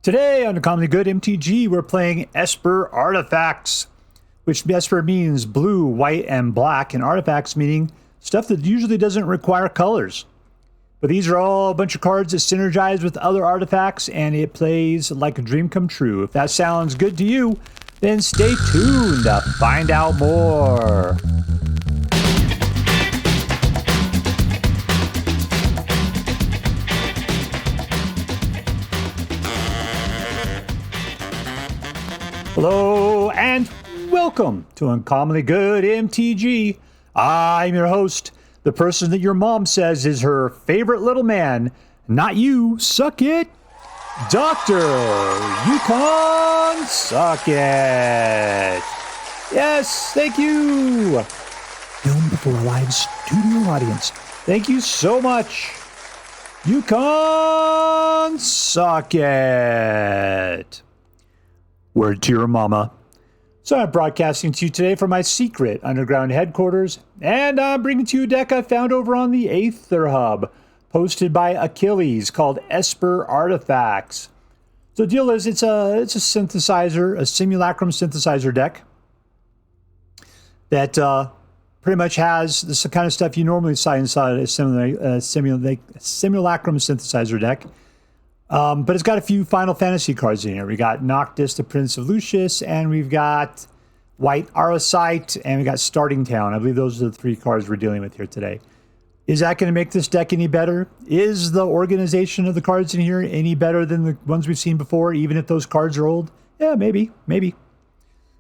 Today on Uncommonly Good MTG, we're playing Esper Artifacts, which Esper means blue, white, and black, and artifacts meaning stuff that usually doesn't require colors. But these are all a bunch of cards that synergize with other artifacts, and it plays like a dream come true. If that sounds good to you, then stay tuned to find out more. Hello and welcome to Uncommonly Good MTG. I'm your host, the person that your mom says is her favorite little man. Not you, suck it, Dr. Yukon Suck It. Yes, thank you. Filmed before a live studio audience. Thank you so much. Yukon Suck It. Word to your mama. So I'm broadcasting to you today from my secret underground headquarters, and I'm bringing to you a deck I found over on the Aether Hub, posted by Achilles, called Esper Artifacts. So the deal is, it's a synthesizer, a Simulacrum Synthesizer deck that pretty much has the kind of stuff you normally see inside a Simulacrum Synthesizer deck. But it's got a few Final Fantasy cards in here. We got Noctis, the Prince of Lucis, and we've got White Auracite, and we got Starting Town. I believe those are the three cards we're dealing with here today. Is that going to make this deck any better? Is the organization of the cards in here any better than the ones we've seen before, even if those cards are old? Yeah, maybe.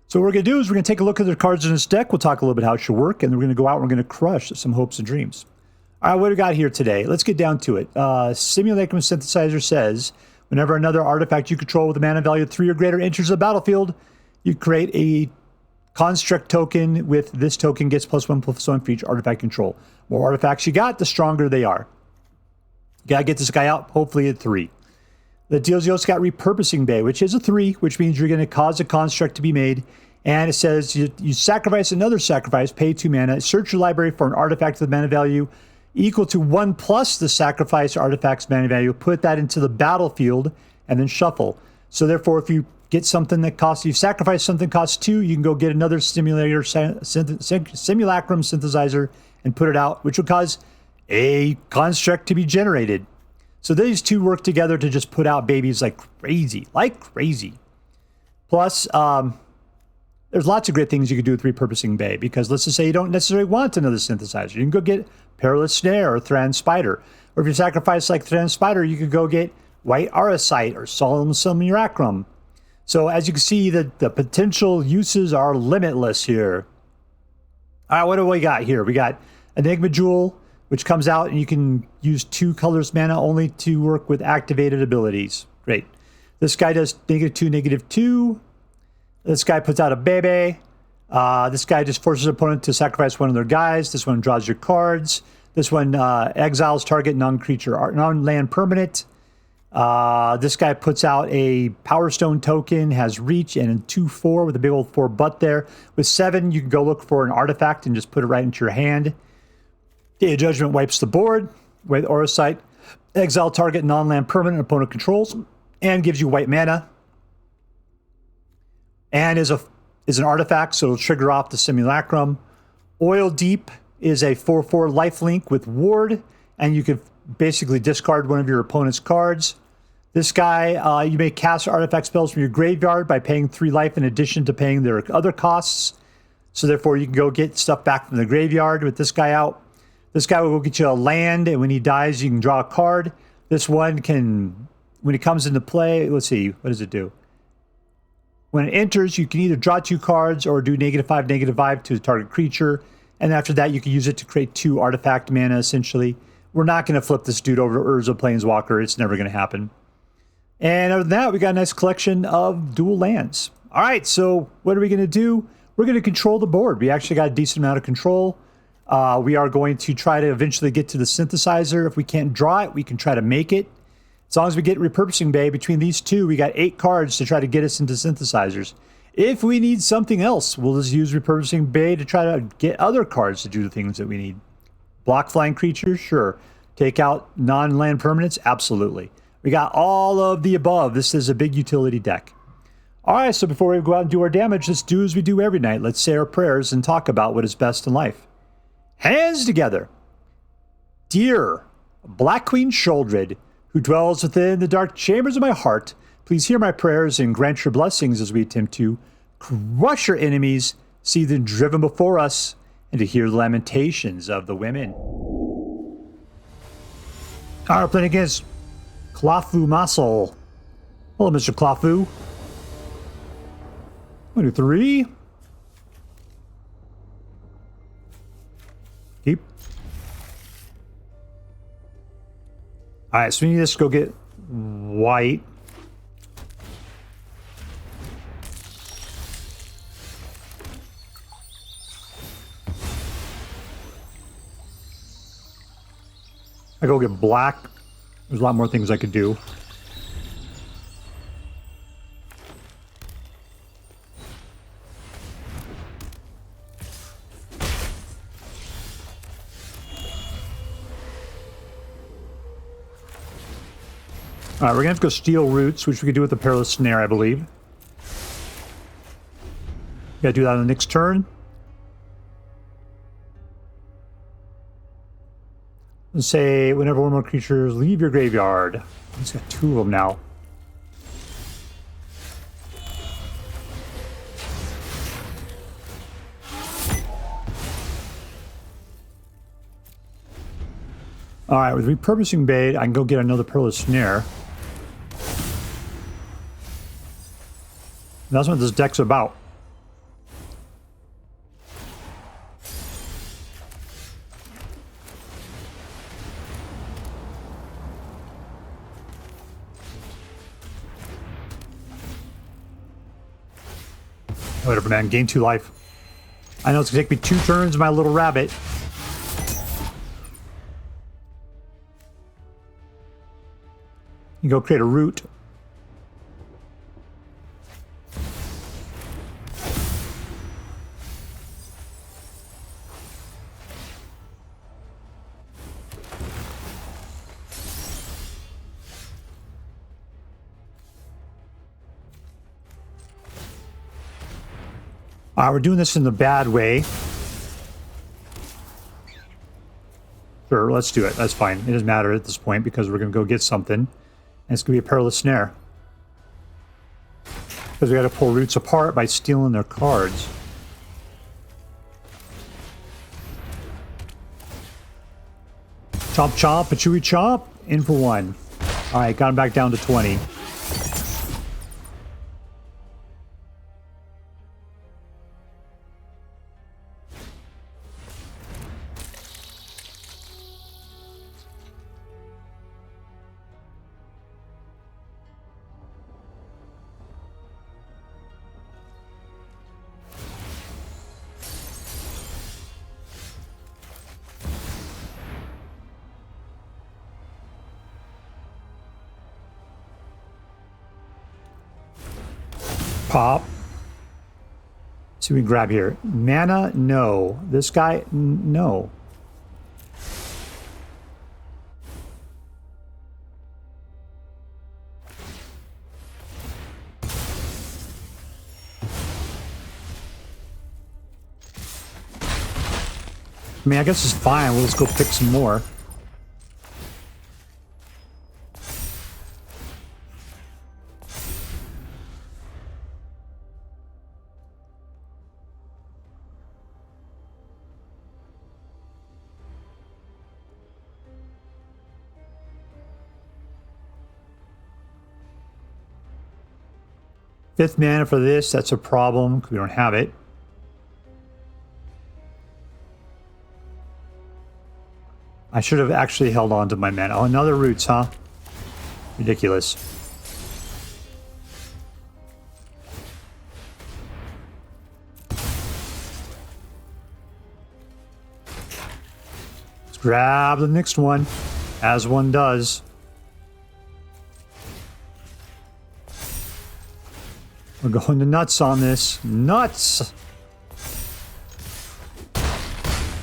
So what we're going to do is we're going to take a look at the cards in this deck. We'll talk a little bit how it should work, and then we're going to go out and we're going to crush some hopes and dreams. All right, what do we got here today? Let's get down to it. Simulacrum Synthesizer says, whenever another artifact you control with a mana value of 3 or greater enters the battlefield, you create a construct token with this token gets +1/+1 for each artifact control. More artifacts you got, the stronger they are. You gotta get this guy out, hopefully at 3. The deals, you also got Repurposing Bay, which is a 3, which means you're going to cause a construct to be made. And it says you sacrifice another sacrifice, pay 2 mana, search your library for an artifact with mana value equal to 1 plus the sacrifice artifact's mana value, put that into the battlefield, and then shuffle. So therefore, if you get something that costs, you sacrifice something costs 2, you can go get another Simulacrum Synthesizer and put it out, which will cause a construct to be generated. So these two work together to just put out babies like crazy. Plus, there's lots of great things you could do with Repurposing Bay, because let's just say you don't necessarily want another synthesizer. You can go get Perilous Snare or Thran Spider. Or if you sacrifice like Thran Spider, you could go get White Auracite or Solemn Simulacrum. So as you can see, the potential uses are limitless here. All right, what do we got here? We got Enigma Jewel, which comes out and you can use 2 colors mana only to work with activated abilities. Great. This guy does -2, -2. This guy puts out a baby. This guy just forces an opponent to sacrifice one of their guys. This one draws your cards. This one exiles target non-land permanent. This guy puts out a Power Stone token, has reach, and a 2/4 with a big old 4 butt there. With 7, you can go look for an artifact and just put it right into your hand. Day of Judgment wipes the board. White Auracite, exile target non-land permanent opponent controls, and gives you white mana. And is an artifact, so it'll trigger off the Simulacrum. Oildeep is a 4/4 lifelink with ward, and you can basically discard one of your opponent's cards. This guy, you may cast artifact spells from your graveyard by paying 3 life in addition to paying their other costs. So therefore, you can go get stuff back from the graveyard with this guy out. This guy will go get you a land, and when he dies, you can draw a card. This one can, when it comes into play, let's see, what does it do? When it enters, you can either draw 2 cards or do -5/-5 to the target creature. And after that, you can use it to create 2 artifact mana, essentially. We're not going to flip this dude over to Orzhov Planeswalker. It's never going to happen. And other than that, we got a nice collection of dual lands. All right, so what are we going to do? We're going to control the board. We actually got a decent amount of control. We are going to try to eventually get to the synthesizer. If we can't draw it, we can try to make it. As long as we get Repurposing Bay, between these two, we got 8 cards to try to get us into synthesizers. If we need something else, we'll just use Repurposing Bay to try to get other cards to do the things that we need. Block flying creatures? Sure. Take out non-land permanents? Absolutely. We got all of the above. This is a big utility deck. All right, so before we go out and do our damage, let's do as we do every night. Let's say our prayers and talk about what is best in life. Hands together. Dear Black Queen Sheoldred, who dwells within the dark chambers of my heart, please hear my prayers and grant your blessings as we attempt to crush your enemies, see them driven before us, and to hear the lamentations of the women. All right, we're playing against ClafuMasal. Hello, Mr. Clafu. 1, 2, 3. Keep. All right, so we need to go get white. I go get black. There's a lot more things I could do. All right, we're gonna have to go steal roots, which we could do with the Perilous Snare, I believe. Gotta do that on the next turn. Let's say whenever one more creatures leave your graveyard. He's got 2 of them now. All right, with Repurposing Bay, I can go get another Perilous Snare. That's what this deck's about. Whatever, man. Gain 2 life. I know it's gonna take me 2 turns, my little rabbit. You go create a root. We're doing this in the bad way. Sure, let's do it. That's fine. It doesn't matter at this point because we're going to go get something. And it's going to be a Perilous Snare. Because we got to pull roots apart by stealing their cards. Chomp chomp, a chewy chomp. In for 1. Alright, got him back down to 20. Pop. See what we can grab here. Mana, no. This guy, no. I mean, I guess it's fine. We'll just go pick some more. Fifth mana for this, that's a problem because we don't have it. I should have actually held on to my mana. Oh, another roots, huh? Ridiculous. Let's grab the next one, as one does. We're going to nuts on this. Nuts!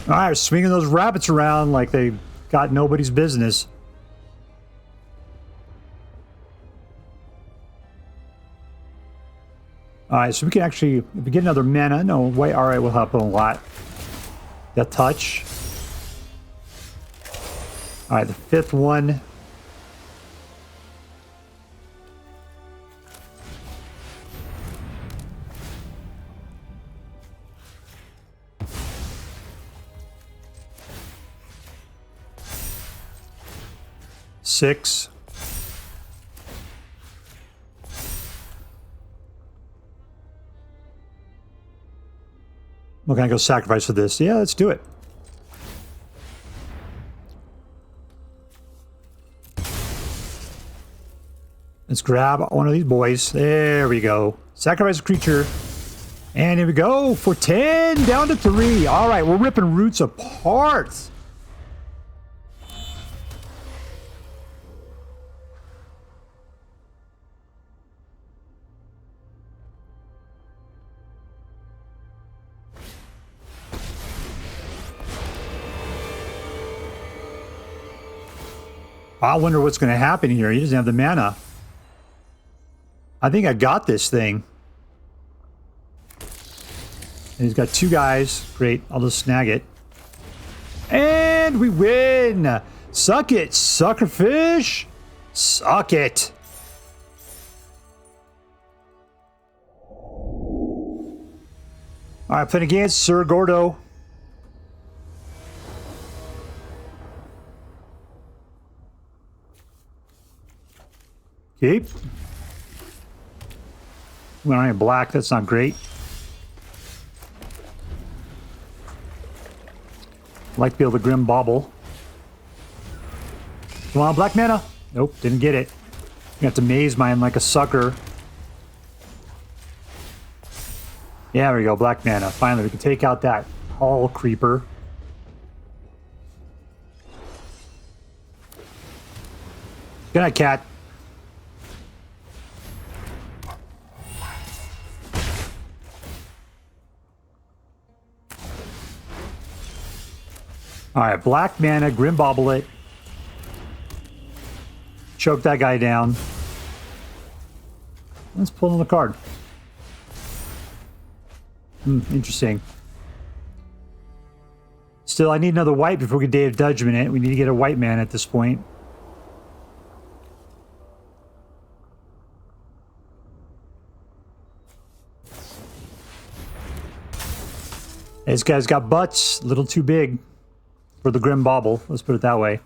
Alright, swinging those rabbits around like they got nobody's business. All right, so we can actually, if we get another mana, no, White Auracite will help a lot. That touch. All right, the 5th one. Six. We're gonna go sacrifice for this. Yeah, let's do it. Let's grab one of these boys. There we go. Sacrifice a creature. And here we go for 10, down to 3. All right, we're ripping roots apart. I wonder what's going to happen here. He doesn't have the mana. I think I got this thing. And he's got 2 guys. Great. I'll just snag it. And we win. Suck it, suckerfish. Suck it. All right, playing against Sirgordo. Keep. We don't have black. That's not great. Like to be able to Grim Bauble. Come on, black mana. Nope, didn't get it. You have to Mazemind like a sucker. Yeah, there we go, black mana. Finally, we can take out that Hall Creeper. Good night, cat. All right, black mana, Grim Bauble it. Choke that guy down. Let's pull another card. Interesting. Still, I need another white before we get Day of Judgment. We need to get a white man at this point. This guy's got butts, a little too big for the Grim Bauble. Let's put it that way.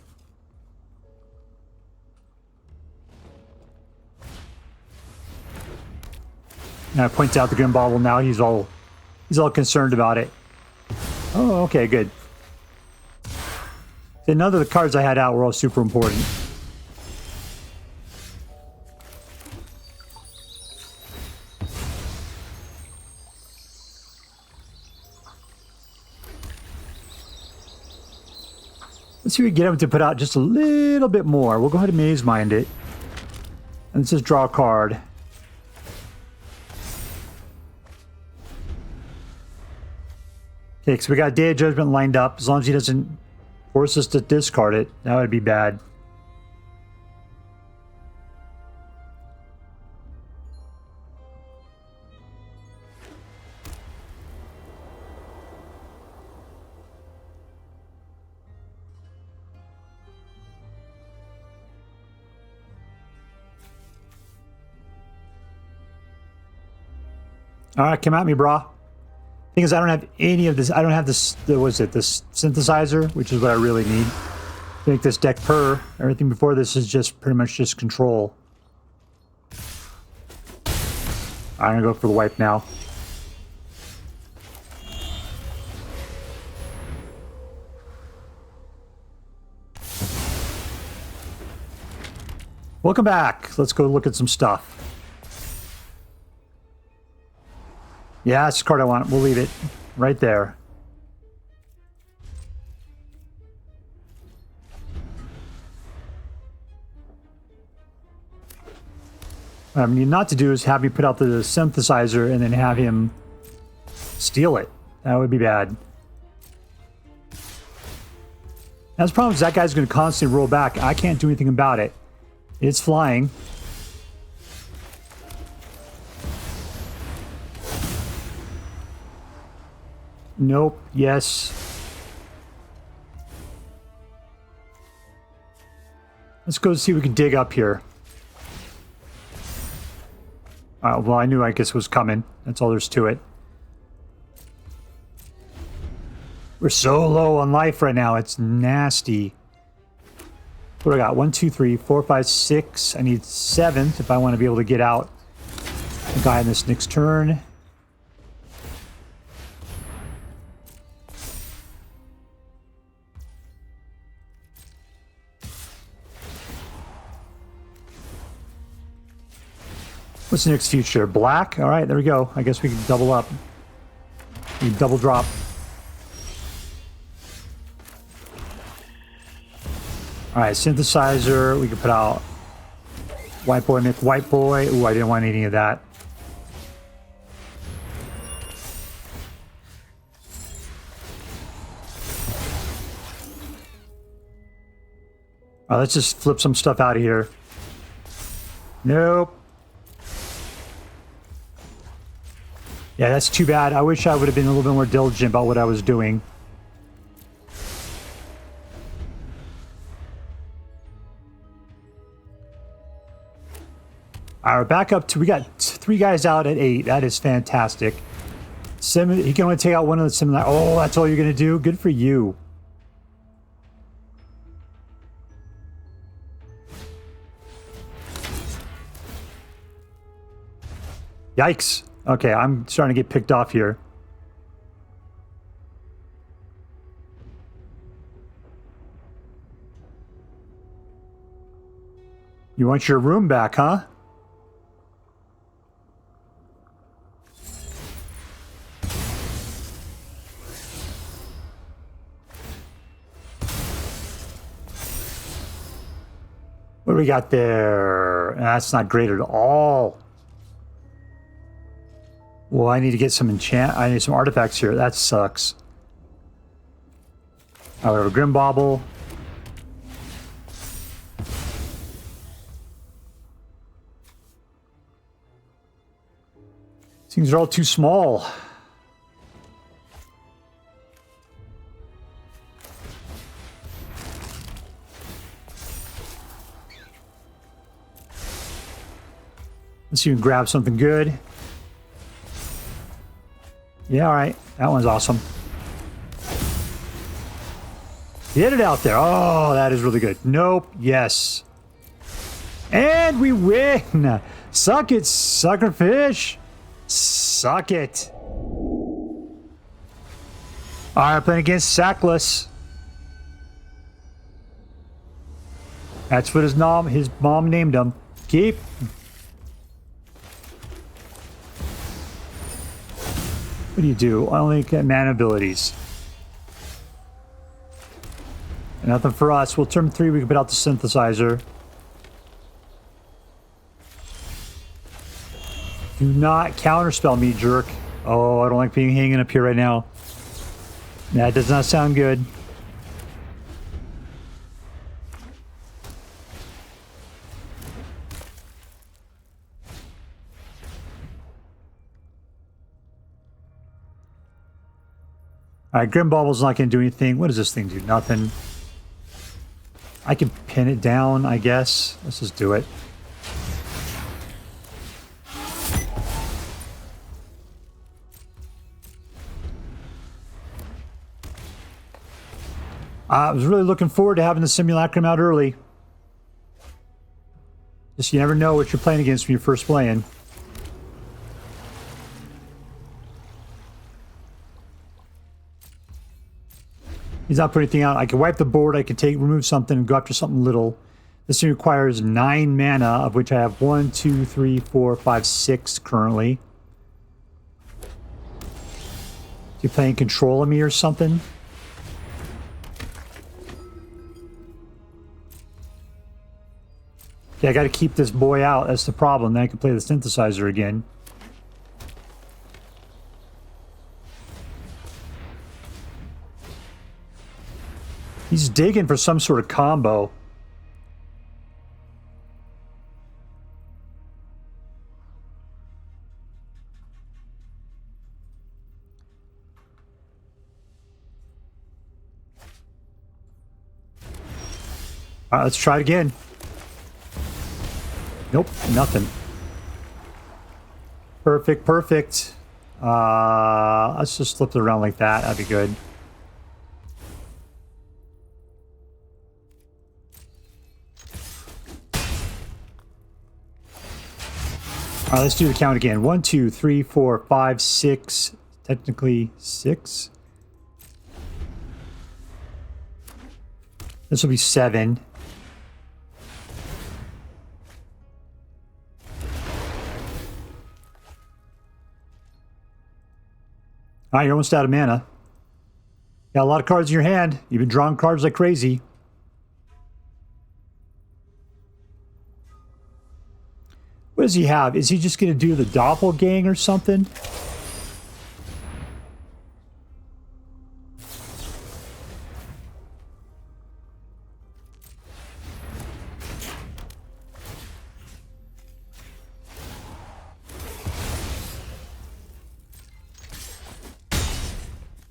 Now I point out the Grim Bauble. Now he's all concerned about it. Oh, okay, good. So none of the cards I had out were all super important. Let's see if we can get him to put out just a little bit more. We'll go ahead and Mazemind it. And let's just draw a card. Okay, so we got Day of Judgment lined up. As long as he doesn't force us to discard it, that would be bad. All right, come at me, brah. Thing is, I don't have any of this. I don't have this. What is it? This synthesizer, which is what I really need to make this deck purr. Everything before this is just pretty much just control. I'm gonna go for the wipe now. Welcome back. Let's go look at some stuff. Yeah, that's the card I want. We'll leave it right there. What I need not to do is have me put out the synthesizer and then have him steal it. That would be bad. Now the problem is that guy's going to constantly roll back. I can't do anything about it. It's flying. Nope. Yes. Let's go see if we can dig up here. Well, I knew I guess was coming. That's all there's to it. We're so low on life right now. It's nasty. What do I got? 1, 2, 3, 4, 5, 6. I need 7th if I want to be able to get out the guy in this next turn. What's the next future? Black? All right, there we go. I guess we can double up. We can double drop. All right, synthesizer. We can put out White Boy, make White Boy. Ooh, I didn't want any of that. All right, let's just flip some stuff out of here. Nope. Yeah, that's too bad. I wish I would have been a little bit more diligent about what I was doing. All right, back up to, we got 3 guys out at 8. That is fantastic. He can only take out one of the Simulacrum. Oh, that's all you're going to do? Good for you. Yikes. Okay, I'm starting to get picked off here. You want your room back, huh? What do we got there? That's not great at all. Well, I need to get some I need some artifacts here. That sucks. However, Grim Bauble. Things are all too small. Let's see if we can grab something good. Yeah, all right. That one's awesome. Get it out there. Oh, that is really good. Nope. Yes. And we win. Suck it, suckerfish. Suck it. All right, playing against Sackless. That's what his mom named him. Keep. What do you do? I only get mana abilities. Nothing for us. Well, turn 3, we can put out the synthesizer. Do not counterspell me, jerk. Oh, I don't like being hanging up here right now. That does not sound good. Alright, Grim Bauble's not going to do anything. What does this thing do? Nothing. I can pin it down, I guess. Let's just do it. I was really looking forward to having the Simulacrum out early. Just you never know what you're playing against when you're first playing. He's not putting anything out. I can wipe the board. I can remove something and go after something little. This thing requires 9 mana, of which I have 1, 2, 3, 4, 5, 6 currently. Is he playing control of me or something? Yeah, I got to keep this boy out. That's the problem. Then I can play the synthesizer again. He's digging for some sort of combo. All right, let's try it again. Nope, nothing. Perfect, perfect. Let's just flip it around like that. That'd be good. All right, let's do the count again. 1, 2, 3, 4, 5, 6. Technically 6. This will be 7. All right, you're almost out of mana. Got a lot of cards in your hand. You've been drawing cards like crazy. What does he have? Is he just going to do the doppelgang or something?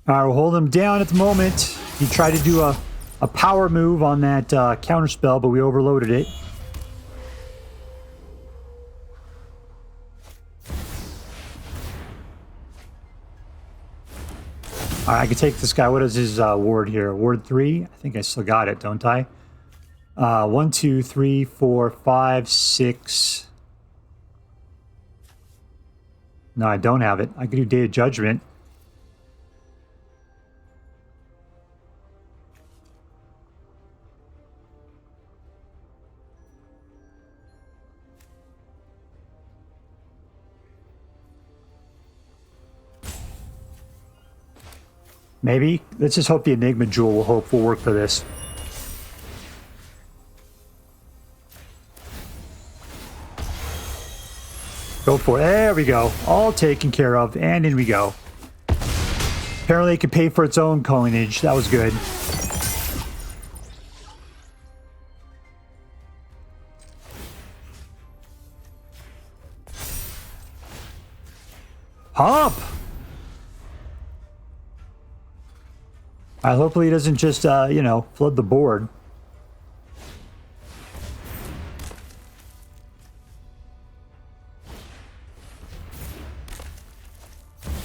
All right, we'll hold him down at the moment. He tried to do a power move on that counter spell, but we overloaded it. All right, I can take this guy. What is his ward here? Ward 3? I think I still got it, don't I? 1, 2, 3, 4, 5, 6. No, I don't have it. I can do Day of Judgment. Maybe. Let's just hope the Enigma Jewel will work for this. Go for it. There we go. All taken care of. And in we go. Apparently it can pay for its own coinage. That was good. Pump! Hopefully he doesn't just, you know, flood the board.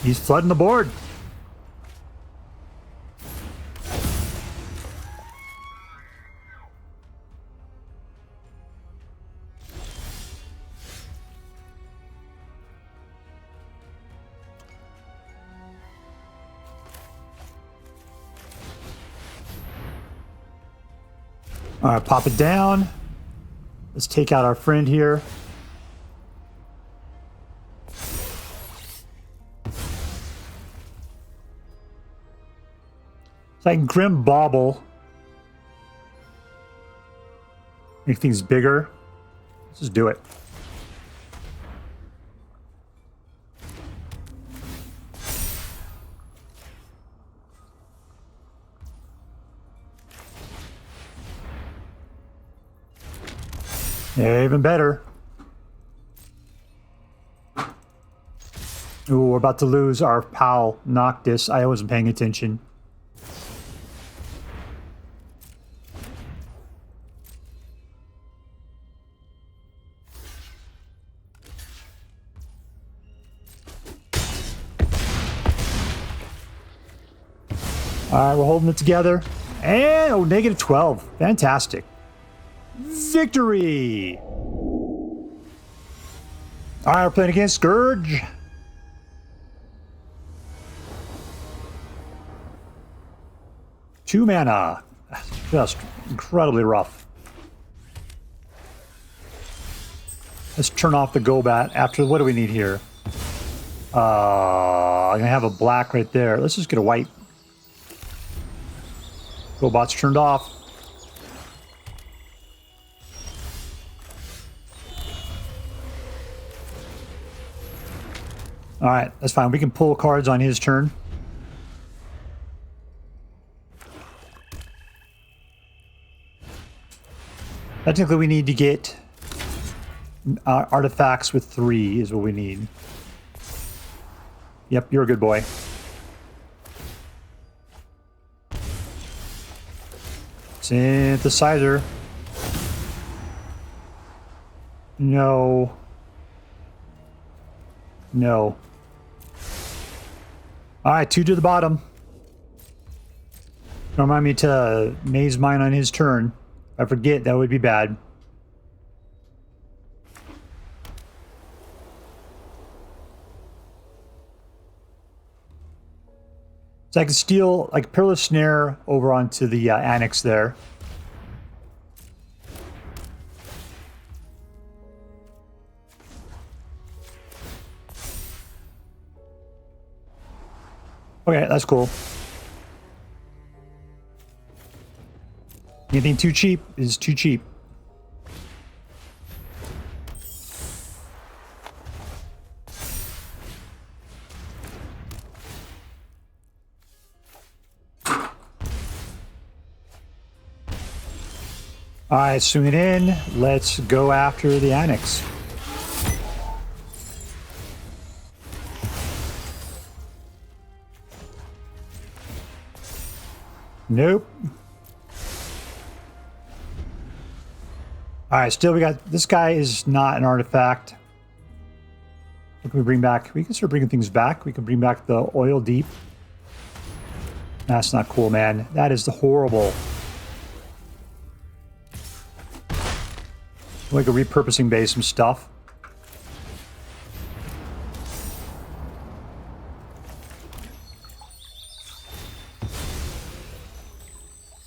He's flooding the board. All right, pop it down. Let's take out our friend here. It's like Grim Bauble. Make things bigger. Let's just do it. Yeah, even better. Ooh, we're about to lose our pal, Noctis. I wasn't paying attention. Alright, we're holding it together. And, oh, negative 12. Fantastic. Victory! Alright, we're playing against Scourge. Two mana. Just incredibly rough. Let's turn off the Gobat after, what do we need here? I'm gonna have a black right there. Let's just get a white. Gobat's turned off. Alright, that's fine. We can pull cards on his turn. Technically, we need to get artifacts with 3 is what we need. Yep, you're a good boy. Synthesizer. No. No. Alright, 2 to the bottom. Don't remind me to maze mine on his turn. If I forget, that would be bad. So I can steal like Perilous Snare over onto the Annex there. Okay, that's cool. Anything too cheap is too cheap. Alright, swing it in. Let's go after the Annex. Nope. Alright, still we got... This guy is not an artifact. What can we bring back? We can start bringing things back. We can bring back the Oildeep. That's not cool, man. That is horrible. Like a repurposing bay, some stuff.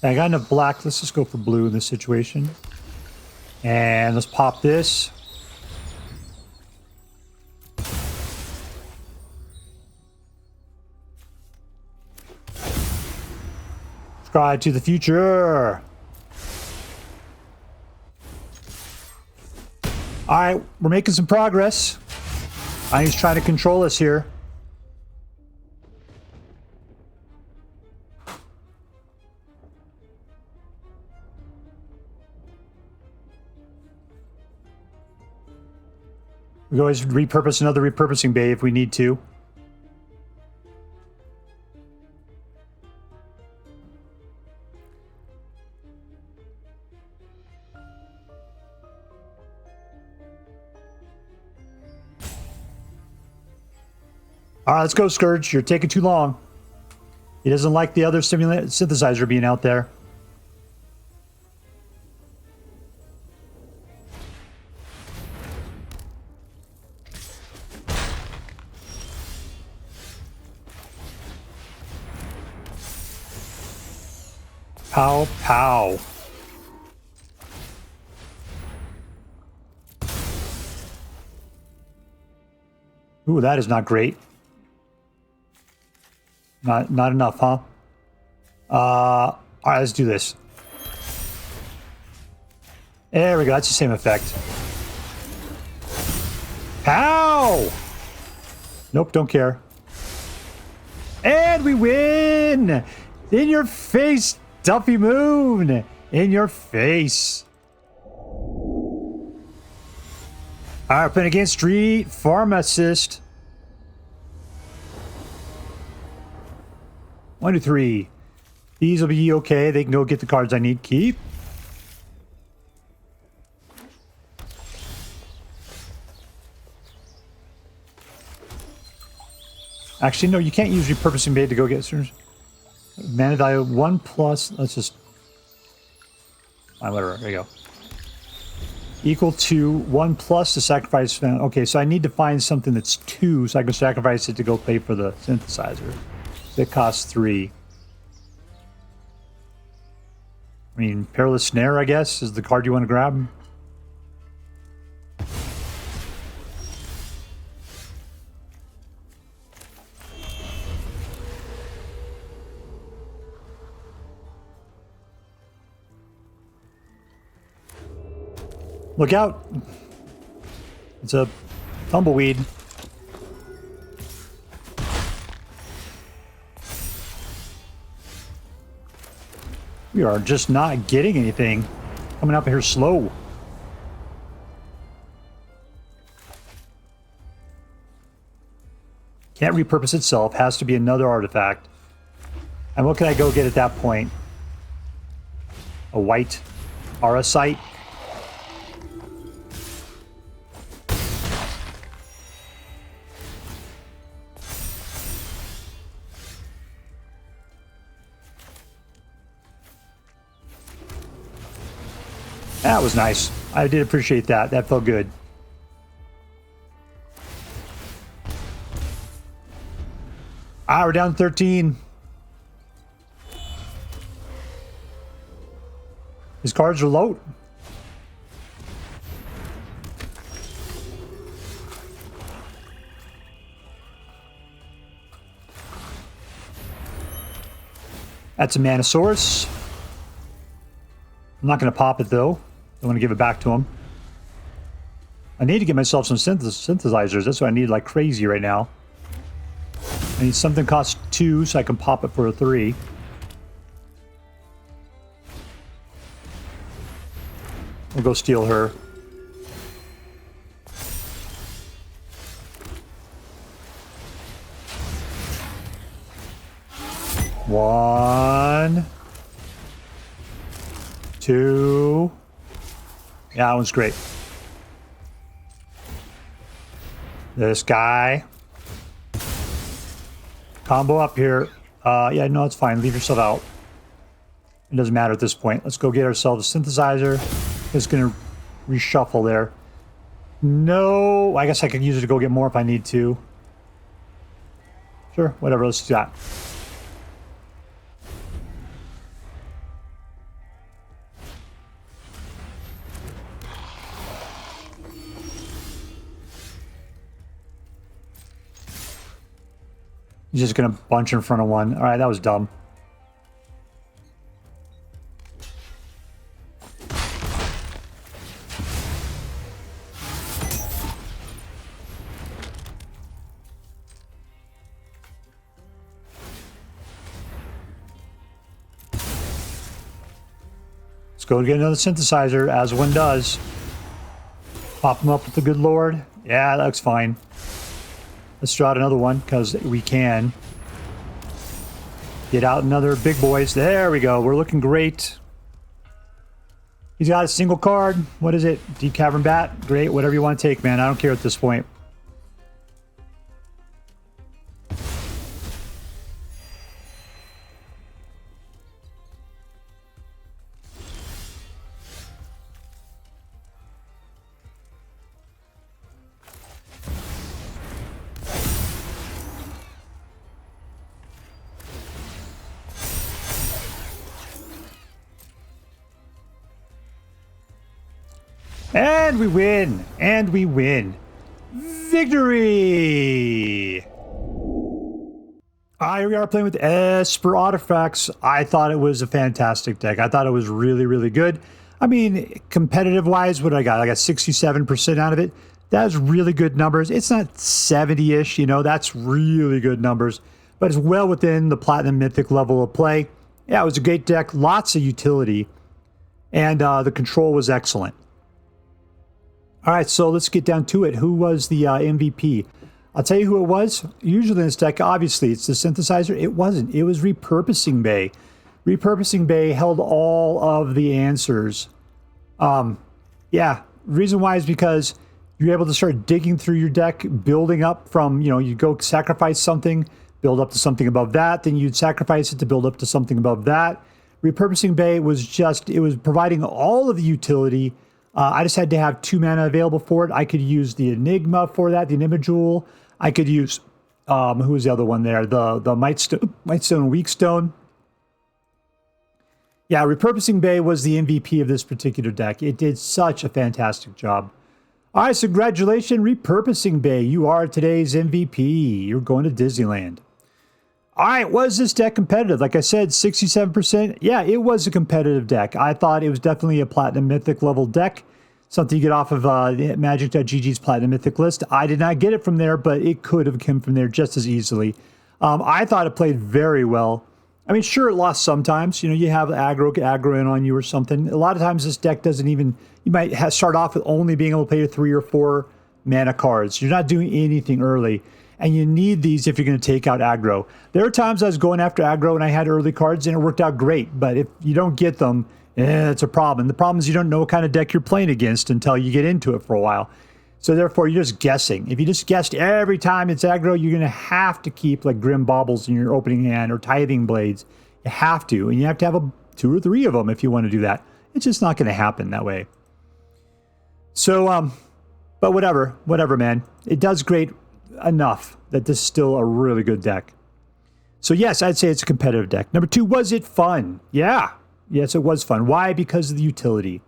I got enough black. Let's just go for blue in this situation. And let's pop this. Stride to the future. Alright, we're making some progress. He's trying to control us here. We can always repurpose another repurposing bay if we need to. All right, let's go, Scourge. You're taking too long. He doesn't like the other synthesizer being out there. Pow, pow. Ooh, that is not great. Not enough, huh? All right, let's do this. There we go. That's the same effect. Pow! Nope, don't care. And we win! In your face, Duffy Moon! In your face. All right, playing against StreetFarmacist. 1, 2, 3. These will be okay. They can go get the cards I need. Keep. Actually, no, you can't use Repurposing Bay to go get mana value 1+. Let's just... whatever. There you go. Equal to 1+ the sacrifice. Okay, so I need to find something that's 2 so I can sacrifice it to go pay for the synthesizer. It costs 3. I mean, Perilous Snare, I guess, is the card you want to grab. Look out! It's a tumbleweed. We are just not getting anything. Coming up here slow. Can't repurpose itself. Has to be another artifact. And what can I go get at that point? A White Auracite? That was nice. I did appreciate that. That felt good. Ah, we're down 13. His cards are low. That's a Manosaurus. I'm not going to pop it, though. I want to give it back to him. I need to get myself some synthesizers. That's what I need like crazy right now. I need something costs 2 so I can pop it for a 3. We'll go steal her. One, 2. Yeah, that one's great. This guy. Combo up here. Yeah, no, it's fine. Leave yourself out. It doesn't matter at this point. Let's go get ourselves a synthesizer. It's going to reshuffle there. No, I guess I could use it to go get more if I need to. Sure, whatever. Let's do that. He's just going to bunch in front of one. All right, that was dumb. Let's go get another synthesizer, as one does. Pop him up with the good Lord. Yeah, that looks fine. Let's draw out another one, because we can. Get out another big boys. There we go. We're looking great. He's got a single card. What is it? Deep Cavern Bat? Great. Whatever you want to take, man. I don't care at this point. And we win! And we win! Victory! Here we are playing with Esper Artifacts. I thought it was a fantastic deck. I thought it was really, really good. I mean, competitive-wise, what did I got? I got 67% out of it. That's really good numbers. It's not 70-ish, you know, that's really good numbers. But it's well within the Platinum Mythic level of play. Yeah, it was a great deck. Lots of utility. And the control was excellent. All right, so let's get down to it. Who was the MVP? I'll tell you who it was. Usually in this deck, obviously, it's the synthesizer. It wasn't. It was Repurposing Bay. Repurposing Bay held all of the answers. Yeah, reason why is because you're able to start digging through your deck, building up from, you know, you go sacrifice something, build up to something above that, then you'd sacrifice it to build up to something above that. Repurposing Bay was just, it was providing all of the utility. I just had to have 2 mana available for it. I could use the Enigma for that, the Enigma Jewel. I could use, who was the other one there? The Mightstone and Weakstone. Yeah, Repurposing Bay was the MVP of this particular deck. It did such a fantastic job. All right, so congratulations, Repurposing Bay. You are today's MVP. You're going to Disneyland. All right, was this deck competitive? Like I said, 67%. Yeah, it was a competitive deck. I thought it was definitely a Platinum Mythic level deck. Something you get off of Magic.gg's Platinum Mythic list. I did not get it from there, but it could have come from there just as easily. I thought it played very well. I mean, sure, it lost sometimes. You know, you have aggro in on you or something. A lot of times this deck doesn't even... You might start off with only being able to play 3 or 4 mana cards. You're not doing anything early. And you need these if you're going to take out aggro. There are times I was going after aggro and I had early cards and it worked out great. But if you don't get them, it's a problem. The problem is you don't know what kind of deck you're playing against until you get into it for a while. So therefore, you're just guessing. If you just guessed every time it's aggro, you're going to have to keep like Grim Baubles in your opening hand or Tithing Blades. You have to. And you have to have 2 or 3 of them if you want to do that. It's just not going to happen that way. So, but whatever, man. It does great enough that this is still a really good deck. So yes, I'd say it's a competitive deck. Number 2, was it fun? Yeah. Yes, it was fun. Why? Because of the utility.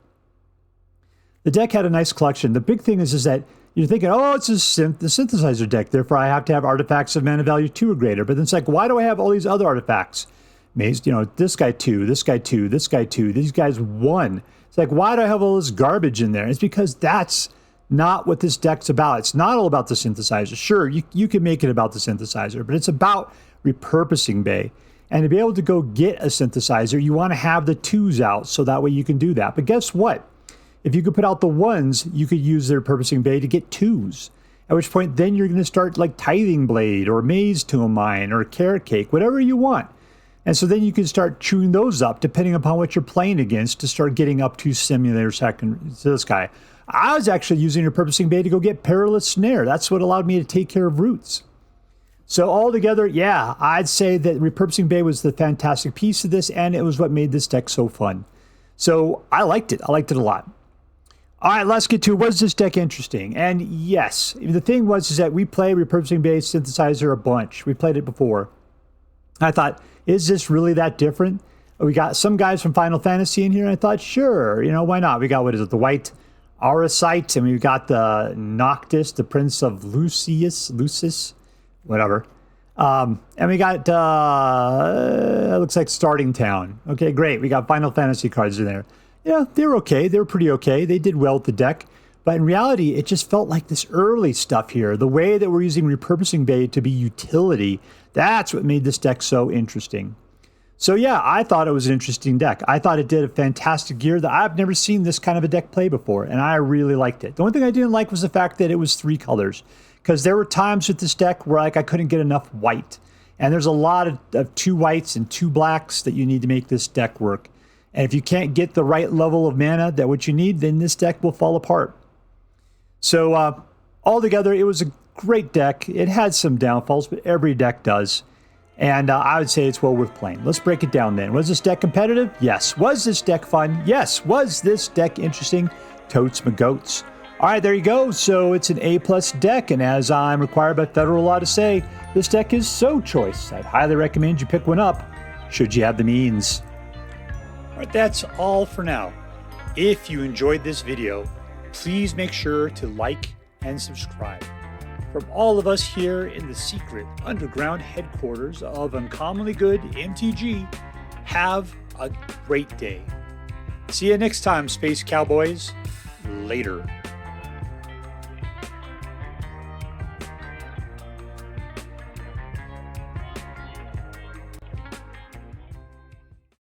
The deck had a nice collection. The big thing is that you're thinking, oh, it's the synthesizer deck, therefore I have to have artifacts of mana value 2 or greater. But then it's like, why do I have all these other artifacts? Maze, this guy 2, this guy 2, this guy 2, these guys 1. It's like, why do I have all this garbage in there? It's because that's not what this deck's about. It's not all about the synthesizer. Sure, you can make it about the synthesizer, but it's about Repurposing Bay. And to be able to go get a synthesizer, you want to have the 2s out so that way you can do that. But guess what? If you could put out the 1s, you could use the Repurposing Bay to get 2s. At which point, then you're going to start like Tithing Blade or Mazemind Tome or Carrot Cake, whatever you want. And so then you can start chewing those up depending upon what you're playing against to start getting up to Simulator Second to this guy. I was actually using Repurposing Bay to go get Perilous Snare. That's what allowed me to take care of roots. So altogether, yeah, I'd say that Repurposing Bay was the fantastic piece of this, and it was what made this deck so fun. So I liked it. I liked it a lot. All right, let's get to, was this deck interesting? And yes, the thing is that we play Repurposing Bay Synthesizer a bunch. We played it before. I thought, is this really that different? We got some guys from Final Fantasy in here, and I thought, sure, why not? We got, what is it, the White Auracite, and we've got the Noctis, the Prince of Lucis, whatever. And we got, it looks like Starting Town. Okay, great. We got Final Fantasy cards in there. Yeah, they were okay. They were pretty okay. They did well with the deck. But in reality, it just felt like this early stuff here. The way that we're using Repurposing Bay to be utility, that's what made this deck so interesting. So yeah, I thought it was an interesting deck. I thought it did a fantastic gear that I've never seen this kind of a deck play before, and I really liked it. The only thing I didn't like was the fact that it was 3 colors, because there were times with this deck where I couldn't get enough white. And there's a lot of 2 whites and 2 blacks that you need to make this deck work. And if you can't get the right level of mana that what you need, then this deck will fall apart. So altogether, it was a great deck. It had some downfalls, but every deck does. And I would say it's well worth playing. Let's break it down then. Was this deck competitive? Yes. Was this deck fun? Yes. Was this deck interesting? Totes my goats. All right, there you go. So it's an A+ deck, and as I'm required by federal law to say, this deck is so choice. I'd highly recommend you pick one up, should you have the means. All right, that's all for now. If you enjoyed this video, please make sure to like and subscribe. From all of us here in the secret underground headquarters of Uncommonly Good MTG, have a great day. See you next time, Space Cowboys. Later.